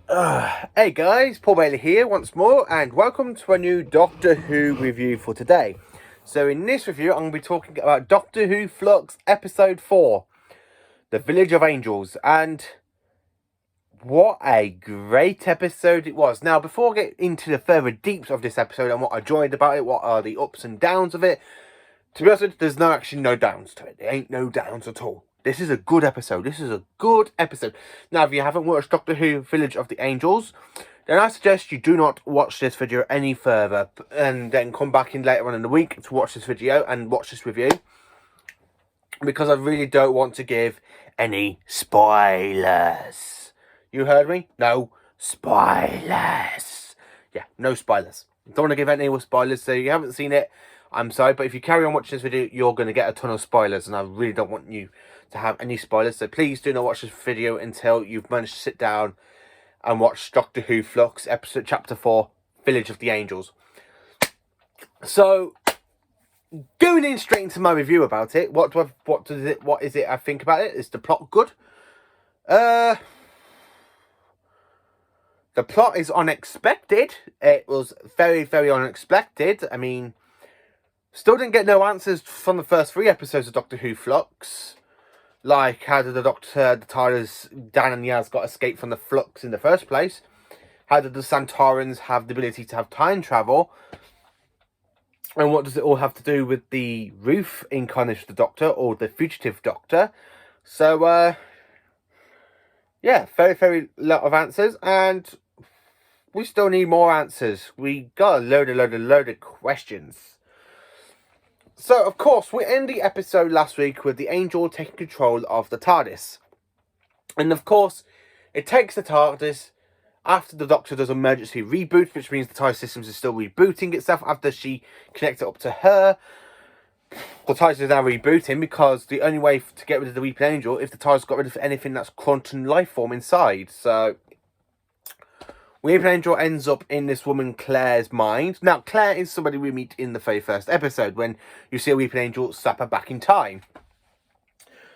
Hey guys, Paul Bailey here once more, and welcome to a new Doctor Who review for today. So in this review, I'm going to be talking about Doctor Who Flux Episode 4, The Village of Angels, and what a great episode it was. Now, before I get into the further deeps of this episode and what I enjoyed about it, what are the ups and downs of it, to be honest, there's no downs to it. There ain't no downs at all. This is a good episode. Now, if you haven't watched Doctor Who Village of the Angels, then I suggest you do not watch this video any further, and then come back in later on in the week to watch this video and watch this review, because I really don't want to give any spoilers. You heard me? No spoilers. Yeah, no spoilers. Don't want to give any more spoilers, so if you haven't seen it, I'm sorry, but if you carry on watching this video, you're going to get a ton of spoilers, and I really don't want you to have any spoilers, so please do not watch this video until you've managed to sit down and watch Doctor Who Flux, episode chapter 4, Village of the Angels. So, going in straight into my review about it, what is it I think about it? Is the plot good? The plot is unexpected. It was very, very unexpected. I mean, still didn't get no answers from the first 3 episodes of Doctor Who Flux. Like, how did the TARDIS, Dan and Yaz got escaped from the Flux in the first place? How did the Santorans have the ability to have time travel? And what does it all have to do with the Ruth incarnation of the Doctor, or the fugitive Doctor? So, yeah, very, very lot of answers, and we still need more answers. We got a load of questions. So, of course, we end the episode last week with the Angel taking control of the TARDIS. And, of course, it takes the TARDIS after the Doctor does emergency reboot, which means the TARDIS systems is still rebooting itself after she connects it up to her. The TARDIS is now rebooting because the only way to get rid of the Weeping Angel is if the TARDIS got rid of anything that's quantum life form inside. So, Weeping Angel ends up in this woman Claire's mind. Now, Claire is somebody we meet in the very first episode when you see a Weeping Angel slap her back in time.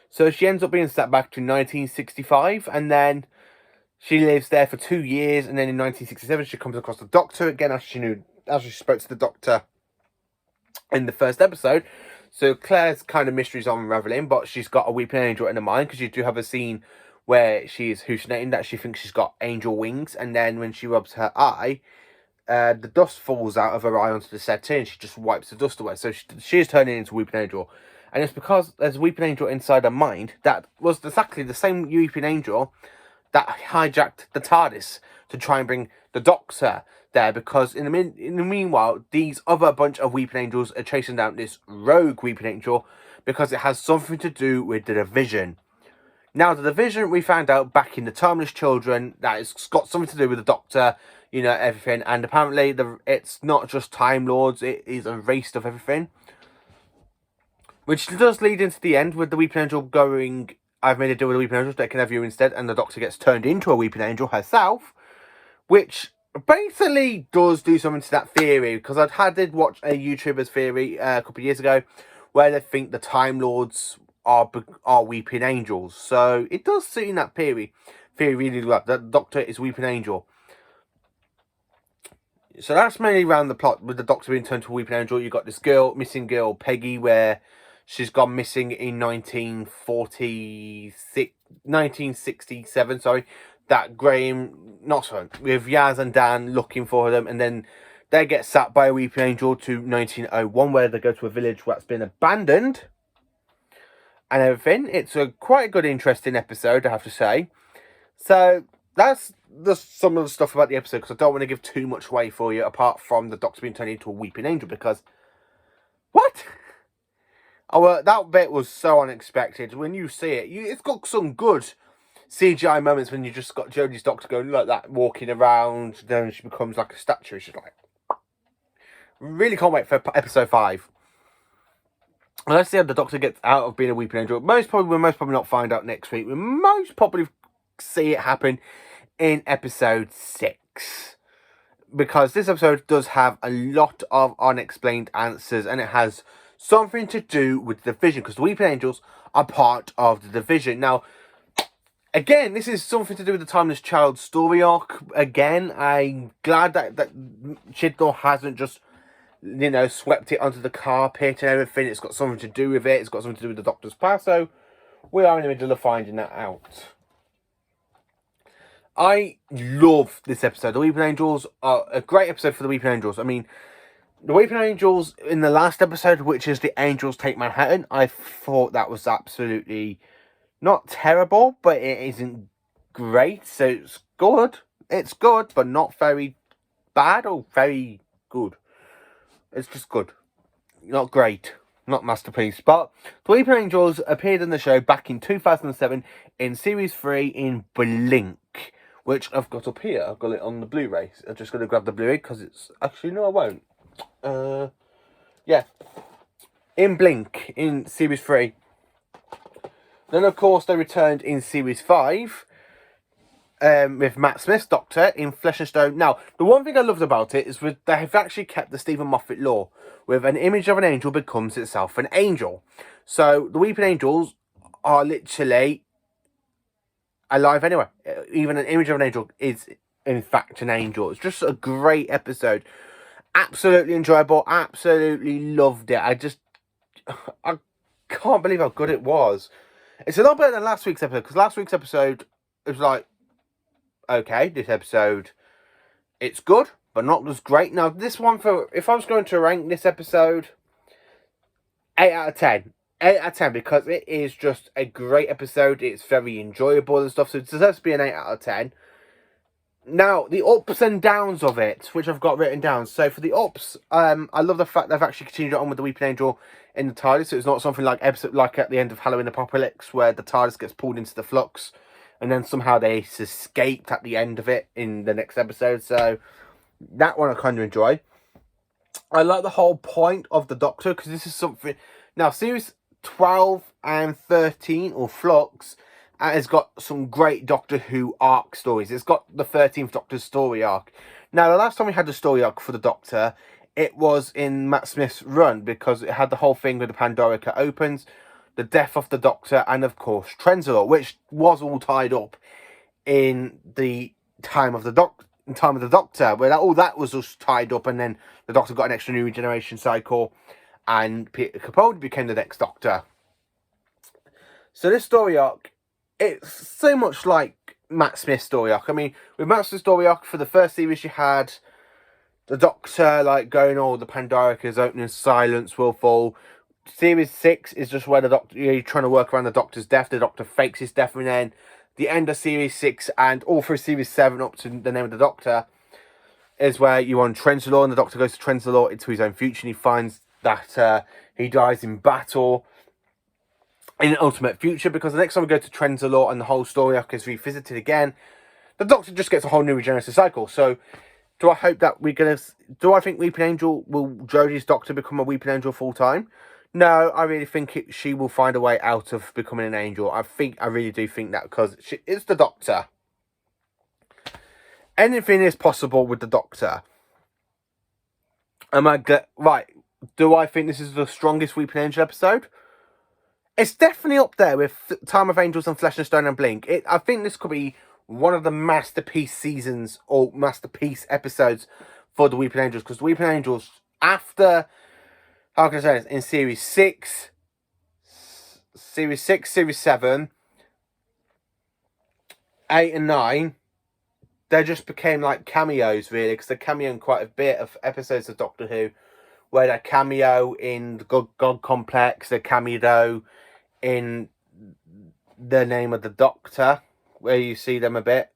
So she ends up being slapped back to 1965, and then she lives there for 2 years, and then in 1967 she comes across the Doctor again, as she spoke to the Doctor in the first episode. So Claire's kind of mysteries are unraveling, but she's got a Weeping Angel in her mind, because you do have a scene where she's hallucinating that she thinks she's got angel wings, and then when she rubs her eye, the dust falls out of her eye onto the settee, and she just wipes the dust away. So she is turning into a Weeping Angel, and it's because there's a Weeping Angel inside her mind that was exactly the same Weeping Angel that hijacked the TARDIS to try and bring the Doctor there, because in the meanwhile, these other bunch of Weeping Angels are chasing down this rogue Weeping Angel because it has something to do with the Division. Now, the Division, we found out back in the Timeless Children, that it's got something to do with the Doctor, you know, everything. And apparently, it's not just Time Lords, it is a race of everything. Which does lead into the end with the Weeping Angel going, I've made a deal with the Weeping Angel, they can have you instead. And the Doctor gets turned into a Weeping Angel herself, which basically does do something to that theory. Because I did watch a YouTuber's theory a couple of years ago, where they think the Time Lords are Weeping Angels. So it does suit in that theory really well, that the Doctor is Weeping Angel. So that's mainly around the plot with the Doctor being turned to a Weeping Angel. You've got this missing girl, Peggy, where she's gone missing in 1967, that Graham, with Yaz and Dan looking for them, and then they get sacked by a Weeping Angel to 1901, where they go to a village that's been abandoned and everything. It's quite a good, interesting episode, I have to say. So that's some of the stuff about the episode, because I don't want to give too much away for you, apart from the Doctor being turned into a Weeping Angel, because what? Oh, that bit was so unexpected. When you see it, it's got some good CGI moments when you just got Jodie's Doctor going like that, walking around, then she becomes like a statue. She's like, really can't wait for episode 5. Let's see how the Doctor gets out of being a Weeping Angel. We'll most probably not find out next week. We'll most probably see it happen in episode 6. Because this episode does have a lot of unexplained answers, and it has something to do with the Division, because the Weeping Angels are part of the Division. Now, Again, this is something to do with the Timeless Child story arc. Again, I'm glad that Chibnall hasn't just, swept it onto the carpet and everything. It's got something to do with it. It's got something to do with the Doctor's past. So we are in the middle of finding that out. I love this episode. The Weeping Angels are a great episode for the Weeping Angels. I mean, the Weeping Angels in the last episode, which is the Angels Take Manhattan, I thought that was absolutely not terrible, but it isn't great. So it's good. It's good, but not very bad or very good. It's just good. Not great. Not masterpiece. But the Weeping Angels appeared in the show back in 2007 in Series 3 in Blink, which I've got up here. I've got it on the Blu-ray. I'm just going to grab the Blu-ray because it's... Actually, no, I won't. Yeah. In Blink, in Series 3. Then, of course, they returned in Series 5 with Matt Smith's Doctor in Flesh and Stone. Now, the one thing I loved about it is they have actually kept the Stephen Moffat law, with an image of an angel becomes itself an angel. So, the Weeping Angels are literally alive anyway. Even an image of an angel is, in fact, an angel. It's just a great episode. Absolutely enjoyable. Absolutely loved it. I can't believe how good it was. It's a lot better than last week's episode, because last week's episode, it was like, okay, this episode, it's good, but not as great. Now, this one, if I was going to rank this episode, 8 out of 10. 8 out of 10, because it is just a great episode. It's very enjoyable and stuff, so it deserves to be an 8 out of 10. Now, the ups and downs of it, which I've got written down. So, for the ups, I love the fact they've actually continued on with the Weeping Angel in the TARDIS. So it's not something like at the end of Halloween Apocalypse, where the TARDIS gets pulled into the flux, and then somehow they escaped at the end of it in the next episode. So, that one I kind of enjoy. I like the whole point of the Doctor, because this is something... Now, Series 12 and 13, or Flux, has got some great Doctor Who arc stories. It's got the 13th Doctor's story arc. Now, the last time we had the story arc for the Doctor, it was in Matt Smith's run, because it had the whole thing with the Pandorica opens, the death of the Doctor, and of course Trenzalore, which was all tied up in the time of the Doctor, where all that was just tied up, and then the Doctor got an extra new regeneration cycle, and Peter Capaldi became the next Doctor. So this story arc, it's so much like Matt Smith's story arc. I mean, with Matt Smith's story arc, for the first series, you had the Doctor, going, the Pandorica's opening, silence will fall. Series 6 is just where the Doctor, you're trying to work around the Doctor's death. The Doctor fakes his death, and then the end of Series 6 and all through Series 7 up to the name of the Doctor is where you're on Trenzalore, and the Doctor goes to Trenzalore into his own future, and he finds that he dies in battle in an ultimate future, because the next time we go to Trenzalore and the whole story arc is revisited again, the Doctor just gets a whole new regenerative cycle. So, do I think Weeping Angel, will Jodie's Doctor become a Weeping Angel full time? No, I really think she will find a way out of becoming an angel. I really do think that, because it's the Doctor. Anything is possible with the Doctor. Right, do I think this is the strongest Weeping Angel episode? It's definitely up there with Time of Angels and Flesh and Stone and Blink. I think this could be one of the masterpiece seasons or masterpiece episodes for the Weeping Angels, because the Weeping Angels, after, how can I say this, in Series 6, Series 7, 8 and 9, they just became like cameos, really, because they cameo in quite a bit of episodes of Doctor Who, where they cameo in the God Complex, they cameo in The Name of the Doctor, where you see them a bit.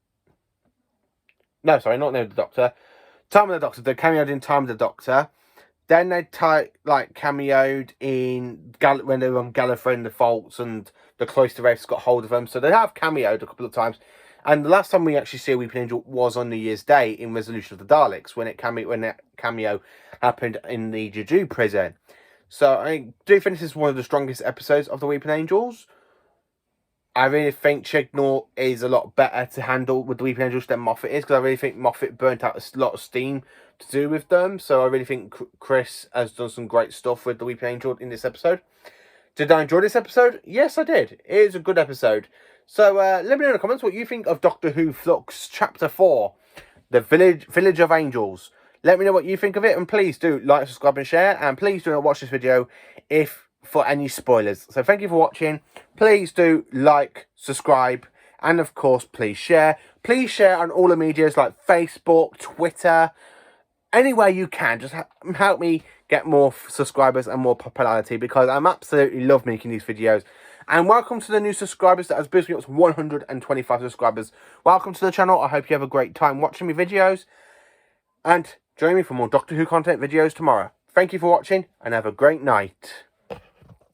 No, sorry, not Name of the Doctor. Time of the Doctor. They cameoed in Time of the Doctor. Then they cameoed in when they were on Gallifrey and the Faults, and the Cloister Wraiths got hold of them. So they have cameoed a couple of times. And the last time we actually see a Weeping Angel was on New Year's Day in Resolution of the Daleks, when that cameo happened in the Juju prison. So I do think this is one of the strongest episodes of the Weeping Angels. I really think Chibnall is a lot better to handle with the Weeping Angels than Moffat is, because I really think Moffat burnt out a lot of steam to do with them. So I really think Chris has done some great stuff with the Weeping Angel in this episode. Did I enjoy this episode? Yes, I did. It is a good episode. So let me know in the comments what you think of Doctor Who Flux Chapter 4, The Village of Angels. Let me know what you think of it, and please do like, subscribe and share, and please do not watch this video if for any spoilers. So thank you for watching. Please do like, subscribe, and of course please share. Please share on all the medias like Facebook, Twitter, anywhere you can. Just help me get more subscribers and more popularity, because I'm absolutely love making these videos. And welcome to the new subscribers that has boosted me up to 125 subscribers. Welcome to the channel. I hope you have a great time watching my videos. And join me for more Doctor Who content videos tomorrow. Thank you for watching, and have a great night.